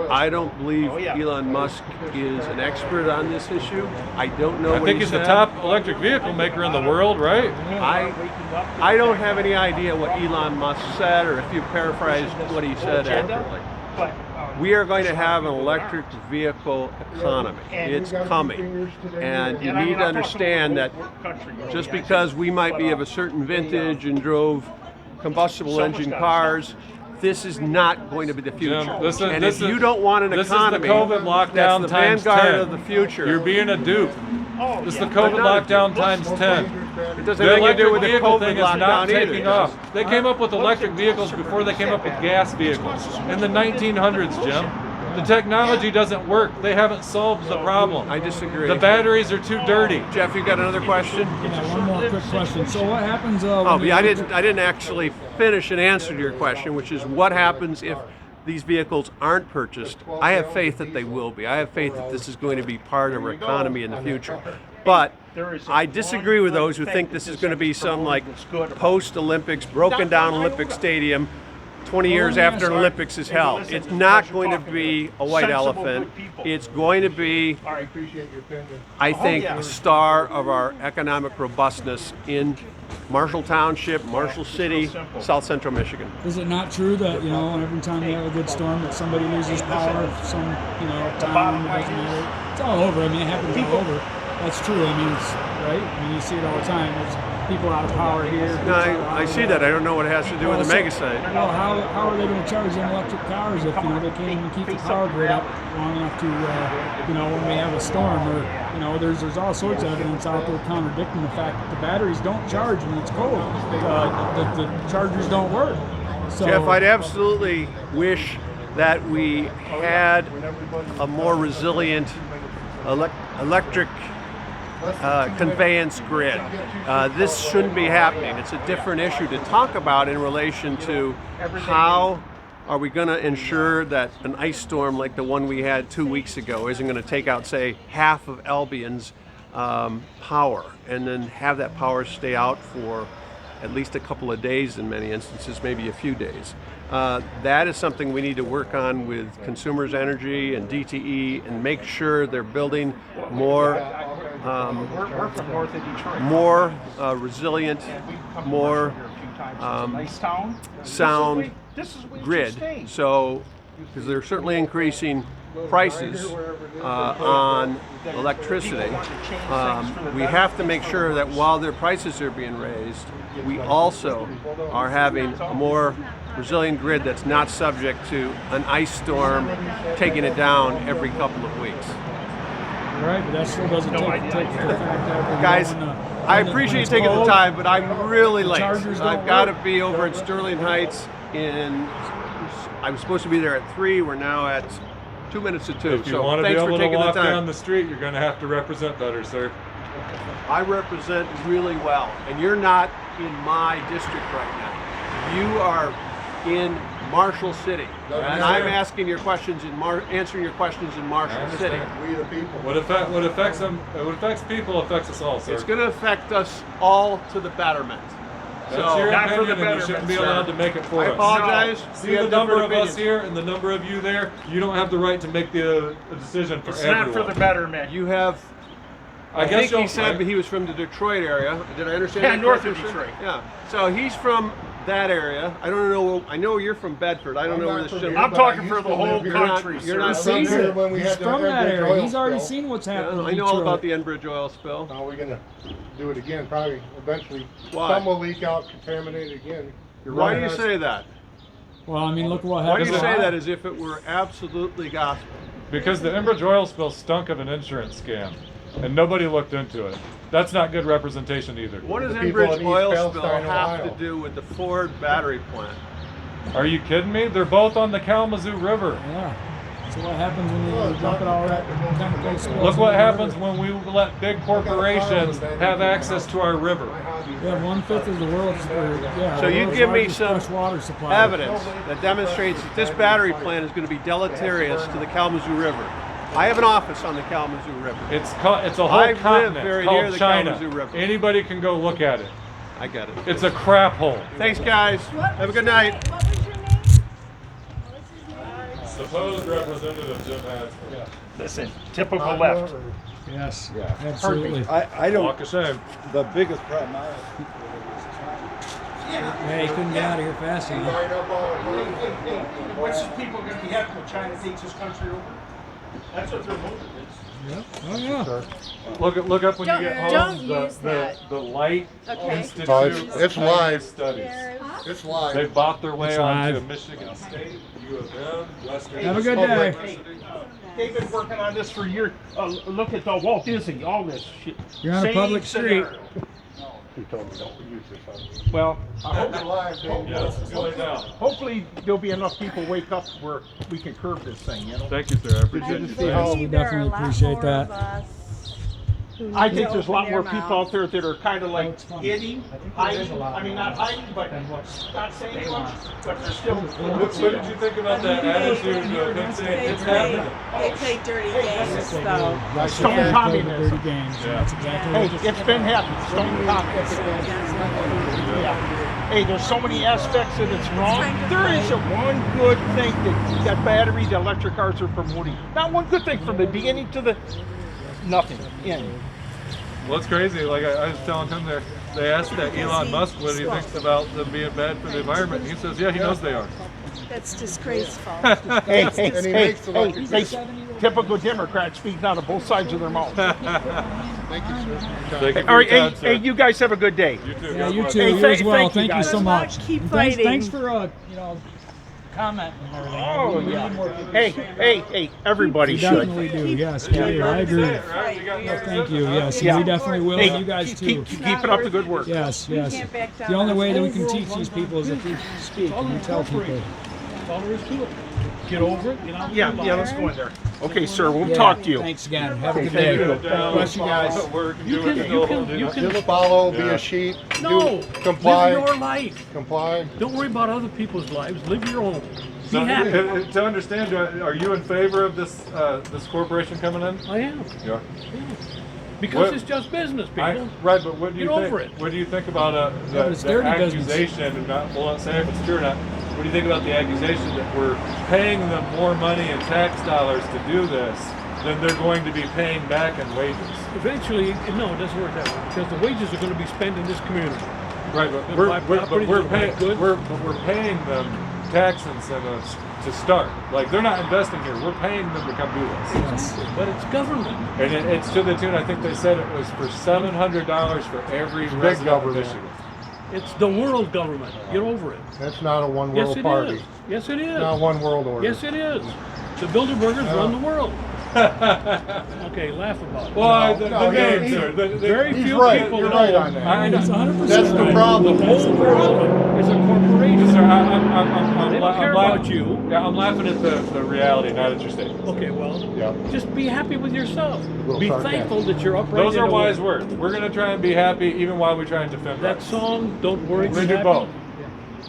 I don't believe Elon Musk is an expert on this issue. I don't know I what think he he's the said. top electric vehicle maker in the world, right? I don't have any idea what Elon Musk said, or if you paraphrased what he said accurately. We are going to have an electric vehicle economy. It's coming. And you need to understand that just because we might be of a certain vintage and drove combustible engine cars, this is not going to be the future. Jim, this is- and this if you is- don't want an this is the economy COVID lockdown that's the times vanguard 10. of the future, You're being a dupe. This is the COVID I'm not a lockdown dupe. times 10. it doesn't The have anything to do electric with the vehicle COVID thing is not lockdown taking either. off. They came up with electric vehicles before they came up with gas vehicles in the 1900s, Jim. The technology doesn't work. They haven't solved the problem. I disagree. The batteries are too dirty. Jeff, you got another question? Yeah, one more quick question. So what happens? Oh, when yeah, I you- didn't actually finish an answer to your question, which is what happens if these vehicles aren't purchased. I have faith that they will be. I have faith that this is going to be part of our economy in the future. But I disagree with those who think this is going to be some like post-Olympics, broken down Olympic stadium 20 years after the Olympics is held. It's not going to be a white elephant. It's going to be, I appreciate your opinion. I think, a star of our economic robustness in Marshall Township, Marshall City, South Central Michigan. Is it not true that, you know, every time we have a good storm that somebody loses power, some, you know, town, it doesn't matter. It's all over. I mean, it happens all over. That's true. I mean, it's right. I mean, you see it all the time. There's people out of power here. No, I see that. I don't know what it has to do with the mega site. Well, how are they going to charge them electric cars if, you know, they can't even keep the power grid up long enough to, you know, when we have a storm, or, you know, there's all sorts of evidence out there contradicting the fact that the batteries don't charge when it's cold. The chargers don't work. So, Jeff, I'd absolutely wish that we had a more resilient electric conveyance grid. This shouldn't be happening. It's a different issue to talk about in relation to how are we going to ensure that an ice storm like the one we had 2 weeks ago isn't going to take out, say, half of Albion's power, and then have that power stay out for at least a couple of days in many instances, maybe a few days. That is something we need to work on with Consumers Energy and DTE and make sure they're building more resilient, more sound grid. So, because they're certainly increasing prices on electricity, we have to make sure that while their prices are being raised, we also are having a more resilient grid that's not subject to an ice storm taking it down every couple of weeks. right, but that still doesn't take the fact that Guys, I appreciate you taking the time, but I'm really late. Chargers don't I've got to work. be over at Sterling Heights I was supposed to be there at 3. We're now at 2 minutes to 2. If you So want to be thanks for able to taking the walk time. down the street, you're going to have to represent better, sir. I represent really well, and you're not in my district right now. You are in Marshall City, and I'm asking your questions answering your questions in Marshall City. We the people. What affects them? What affects people affects us all, sir. It's going to affect us all to the betterment. That's your Not for opinion, the and you shouldn't be betterment, allowed to make it for I us. apologize. See We the have number different of us opinions. here and the number of you there. You don't have the right to make the decision for It's everyone. not for the betterment. You have. I think guess he you'll said he was from the Detroit area. Did I understand? Yeah, that north correctly, of sir? Detroit. Yeah. So he's from that area. I don't know. I know you're from Bedford. I don't know where this gentleman. I'm talking for the whole You're not- country, you're sir. not He's from here. when we he's had the from that Enbridge area. oil He's already spill. seen what's Yeah, happening. I in know all about Detroit. the Enbridge oil spill. Now we're gonna do it again, probably eventually. Why? Some will leak out, contaminated again. You're Why do running you us- say that? Well, I mean, look what Why do happened. you say that as if it were absolutely gospel? Because the Enbridge oil spill stunk of an insurance scam, and nobody looked into it. That's not good representation either. What does The people Enbridge in East oil Palestine, spill have Ohio. to do with the Ford battery plant? Are you kidding me? They're both on the Kalamazoo River. Yeah. So what happens when you dump it all that chemical spills Look what into the happens river? when we let big corporations have access to our river. We have 1/5 of the world's. So you give me largest some fresh water supply. Evidence that demonstrates that this battery plant is going to be deleterious to the Kalamazoo River. I have an office on the Kalamazoo River. It's a whole I live continent very near called the China. Kalamazoo River. Anybody can go look at it. I get it. It's a crap hole. Thanks, guys. Have a good night. What was your name? Supposed representative Jim Hadsford. Listen, typical left. Yes. Yeah. Absolutely. I don't. Walk of shame. The biggest problem I have. Yeah, he couldn't get out of here fast enough. What's these people going to be having when China takes this country over? That's what their motive is. Yep. Oh yeah. Sir. Look up when you get home. Don't the, use the, that. the Light Okay. Institute. Oh, it's live. Studies. It's live. They bought their way It's onto live. Michigan State, U of M, Western. Have a good day. University. They've been working on this for years. Look at the Walt Disney, all this shit. You're on a Same public street. scenario. He told me don't use this. Well, I hope you're live, Dave. Yeah, it's going down. hopefully there'll be enough people wake up where we can curb this thing, you know? Thank you, sir. I appreciate Good it. to see how We definitely appreciate that. I think there's a lot more people out there that are kind of like it's fun. hiding, hiding. I mean, not hiding, but not saying much, but they're still. What did you think about that attitude of him saying it's happening? They play dirty games, though. That's Stone yeah, communism. dirty games. Yeah. That's exactly Hey, what it's been happening. Stone communism. Yeah. Hey, there's so many aspects that it's wrong. There isn't one good thing that battery, the electric cars are promoting. Not one good thing from the beginning to the nothing. End. Well, it's crazy. Like I was telling him there, they asked that Elon Musk what he thinks about them being bad for the environment. And he says, yeah, he knows they are. That's disgraceful. Hey, And he makes electric typical Democrats speaking out of both sides of their mouth. Thank you, sir. Thank you for All right, your time, hey, sir. you guys have a good day. You too. Yeah, God you bless. too. Hey, You as well. thank you, Thank you guys. so much. Keep And fighting. Thanks for commenting and everything. Oh, We yeah. need more people Hey, sharing. hey, everybody We should. definitely do. Yes, we do. I agree. Right? You got no Thank you. Yes, Yeah. we definitely will. Hey, You guys too. keep it up the good work. Yes, yes. can't back down The only on way that we us. can teach these people is if we speak and we tell people. That's all there is to it. Get over it. Get out. Yeah, let's go in there. Okay, sir. We'll Yeah, talk to you. Thanks again. Have a good Thank day. you. Bless you guys. Just follow, be Yeah. a sheep, No, do, comply, live your life. comply. Don't worry about other people's lives. Live your own. Be So, happy. to understand, are you in favor of this this corporation coming in? I am. Yeah. Because What- it's just business, people. Right, but what do you Get think? over it. What do you think about Yeah, but it's the dirty business. accusation? And we'll not say if it's true or not. What do you think about the accusation that we're paying them more money in tax dollars to do this than they're going to be paying back in wages? Eventually, no, it doesn't work that way. Because the wages are going to be spent in this community. Right, but They'll we're, buy we're, properties, but we're, they'll buy paying, goods. we're paying them tax incentives to start. Like, they're not investing here. We're paying them to come do this. But it's government. And it's to the tune, I think they said it was for $700 for every Big resident of government. Michigan. It's the world government. Get over it. That's not a one Yes, world it party. is. Yes, it is. Not one world order. Yes, it is. The Bilderbergers run the world. Okay, laugh about it. Well, No, the he- names are... Very He's few right. people You're know. right on that. I know. It's 100% That's the right. problem. The whole world is a corporation. Sir, I'm They don't care about you. Yeah, I'm laughing at the reality, not at your statement. Okay, well, Yeah. just be happy with yourself. Little Be sarcastic. thankful that you're upright. Those in are the wise world. words. We're going to try and be happy even while we try and defend That rights. song, Don't Worry, We're Be going to do Happy. both.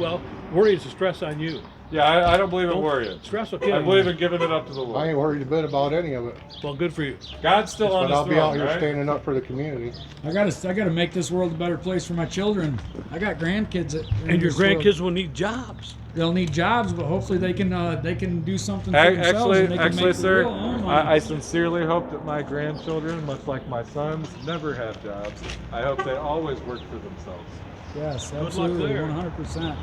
Well, worry is a stress on you. Yeah, I don't believe in Don't worrying. stress will kill I you. believe in giving it up to the I Lord. ain't worried a bit about any of it. Well, good for you. God's still on But his I'll be out throne, here right? standing up for the community. I gotta make this world a better place for my children. I got grandkids that And your this world. grandkids will need jobs. They'll need jobs, but hopefully they can do something for themselves. And they can Actually, make the sir, real own money. I sincerely hope that my grandchildren, much like my sons, never have jobs. I hope they always work for themselves. Yes, luck absolutely, there. 100%.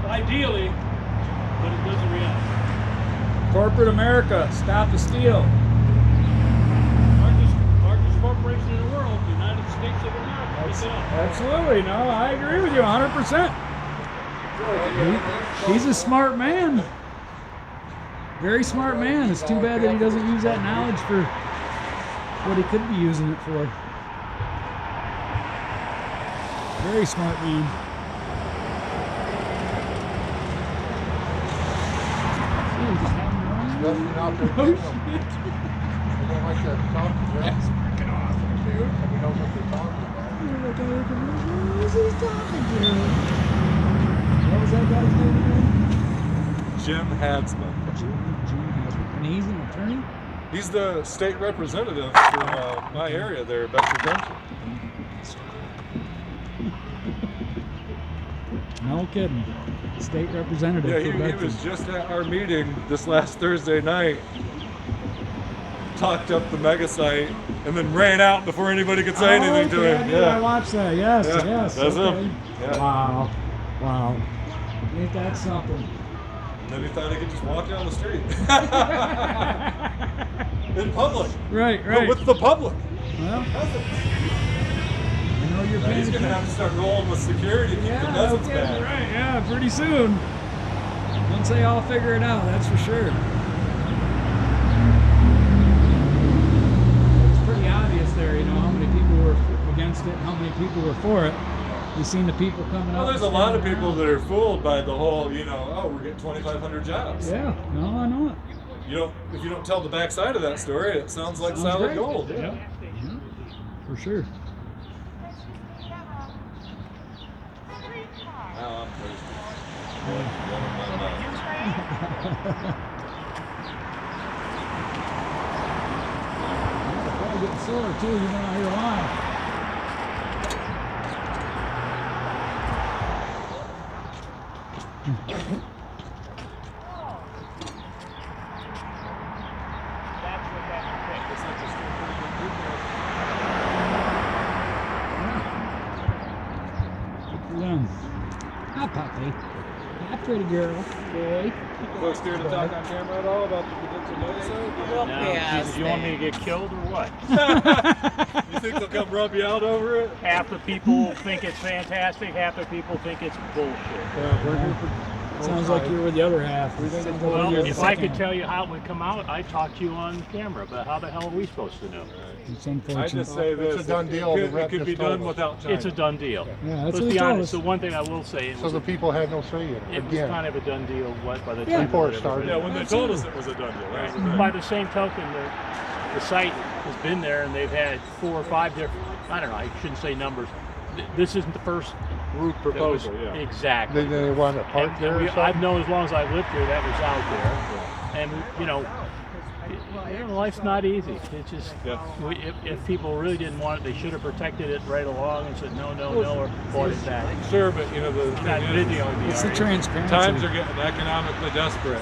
Ideally, but it doesn't reality. Corporate America, stop the steal. Largest corporation in the world, the United States of America. Look it up. Absolutely, no, I agree with you 100%. He's a smart man. Very smart man. It's too bad that he doesn't use that knowledge for what he could be using it for. Very smart man. Justin out there getting them. They don't like to talk to them. That's freaking awesome, dude. And he knows what they're talking about. What was that guy's name again? Jim Hadsman. And he's an attorney? He's the state representative for my area there, Bedford Junction. No kidding. State representative Yeah, for he Bedford. was just at our meeting this last Thursday night. Talked up the mega site and then ran out before anybody could say anything to him. I watched that. Yes, Yeah, yes. that's okay. him. Yeah. Wow. Wow. Ain't that something? And then he thought he could just walk down the street. in public. Right, But right. with the public. Well, you know you're Now, he's paying gonna have to start rolling with security to keep the Yeah, peasants okay, back. right. Yeah, pretty soon. Once they all figure it out, that's for sure. It's pretty obvious there, you know, how many people were against it, how many people were for it. You've seen the people coming Well, out. there's a lot of people that are fooled by the whole, you know, oh, we're getting 2,500 jobs. Yeah, no, I know it. If you don't tell the backside of that story, it sounds like Sounds solid great. gold. Yeah. Yeah, for sure. Now I'm thirsty. Probably getting sore too. You've been out here a while. Good for them. Hi, puppy. Hi, pretty girl. Boy. Folks here to talk on camera at all about the potential episode? Yes, You want me to get killed or what? You think they'll come rub you out over it? Half the people think it's fantastic, half the people think it's bullshit. We're here for Sounds like you're with the other half. Sounds like Well, you're the if I second could tell you how it would come out, I'd talk to you on camera, but how the hell are we supposed to know? It's I unfortunate. just say this. It's a done deal. It The rep could be just told done us. without China. It's a done deal. Yeah, that's Let's what he be told honest, us. the one thing I will say, it So was, the people had no say in it. it was Again, kind of a done deal by the Yeah, time before it whatever started. Yeah, when they told us it was a done deal. Right. That was the By thing. the same token, the site has been there and they've had 4 or 5 different, I don't know, I shouldn't say numbers. This isn't the first group Proposal, that was, yeah. Exactly. they want to park And there or I've something? known as long as I've lived here that was out there. And, you know, life's not easy. It's just, Yeah. if people really didn't want it, they should have protected it right along and said no, or bought it back. Sure, but you know the That thing is, video It's the transparency. times are getting economically desperate,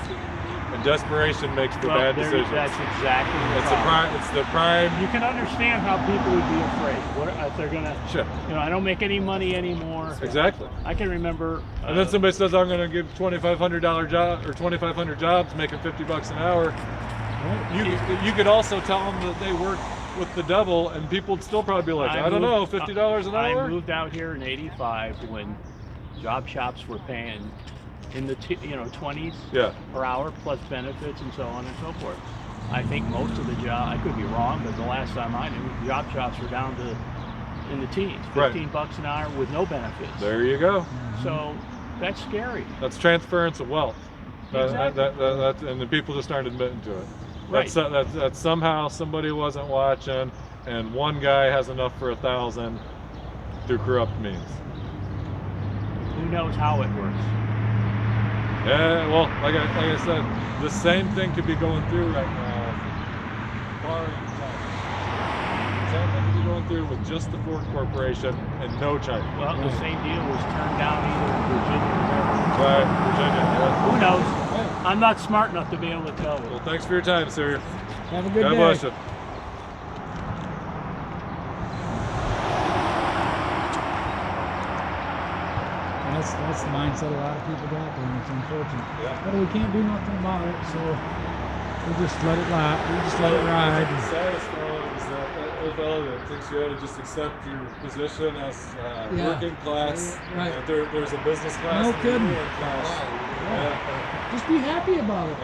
and desperation makes for bad decisions. That's exactly the It's the problem. prime. It's the prime. You can understand how people would be afraid. What if they're gonna? Sure. You know, I don't make any money anymore. Exactly. I can remember. And then somebody says, "I'm going to give $2,500 job or 2,500 jobs, making $50 an hour." You could also tell them that they work with the devil, and people would still probably be like, "I don't know, $50 an hour." I moved out here in '85 when job shops were paying in the 20s Yeah. per hour plus benefits and so on and so forth. I think most of the job, I could be wrong, but the last time I knew, job shops were down to in the teens, Right. $15 an hour with no benefits. There you go. So that's scary. That's transference of wealth. Exactly. And the people just aren't admitting to it. Right. That's somehow somebody wasn't watching, and one guy has enough for 1,000 through corrupt means. Who knows how it works? Yeah, well, like I said, the same thing could be going through right now. Barring China. Same thing could be going through with just the Ford Corporation and no China. Well, the same deal was turned down either in Virginia or Maryland. Right, Virginia. Yeah. Who knows? I'm not smart enough to be able to tell you. Well, thanks for your time, sir. Have a good God day. bless you. That's the mindset a lot of people got there, and it's unfortunate. Yeah. But we can't do nothing about it, so we just let it lie. We just let it ride. The saddest fellow is that fellow that thinks you ought to just accept your position as Yeah. working class. Right. That there's a business class. No and a kidding. ruling class. Yeah. Just be happy about it.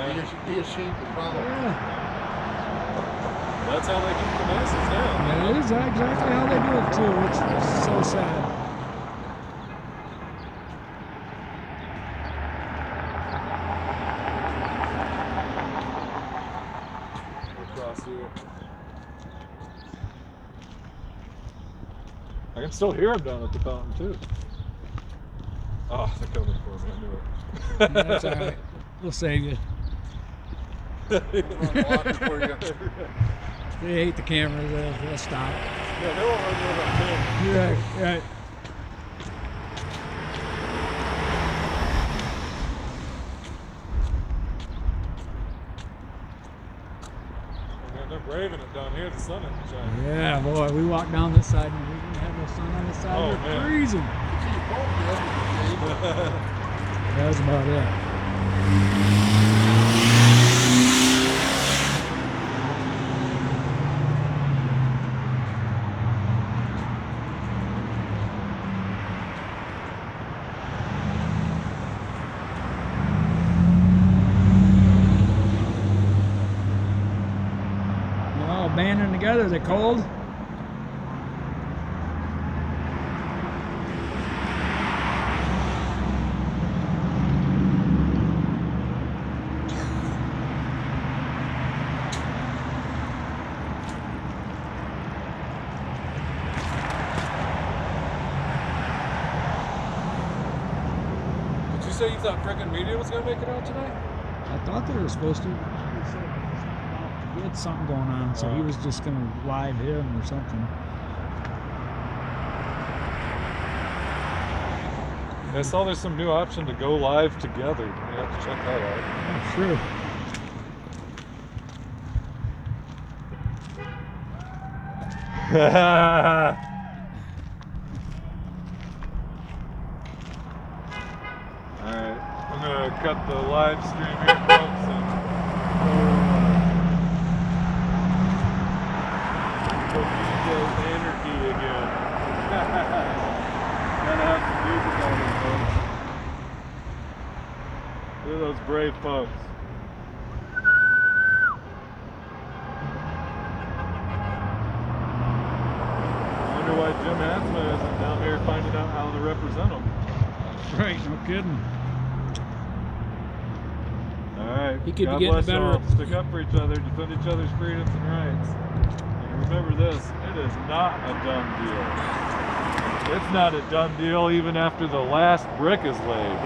Be a sheep and follow. Yeah. That's how they keep the masses down. That is exactly how they do it too. It's so sad. Across here. I can still hear them down at the fountain too. Oh, they're coming for me. I knew it. That's all right. We'll save you. They hate the cameras. They'll stop. Yeah, they won't run you over on camera. You're right. Right. Man, they're braving it down here. The sun ain't shining. Yeah, boy. We walked down this side and we didn't have no sun on this side. Oh, We're man. freezing. That was about it. all banding together. Is it cold? Did you say you thought frickin' media was gonna make it out today? I thought they were supposed to. He had something going on, so he was just gonna live him or something. I saw there's some new option to go live together. You have to check that out. Oh, sure. Alright, I'm gonna cut the live stream here, folks, and go DJ Anarchy again. Gotta have some music on it, folks. Look at those brave folks. I wonder why Jim Hansma isn't down here finding out how to represent them. Right, no kidding. Alright, He could God be getting bless better. y'all. Stick up for each other, defend each other's freedoms and rights. And remember this, it is not a done deal. It's not a done deal even after the last brick is laid.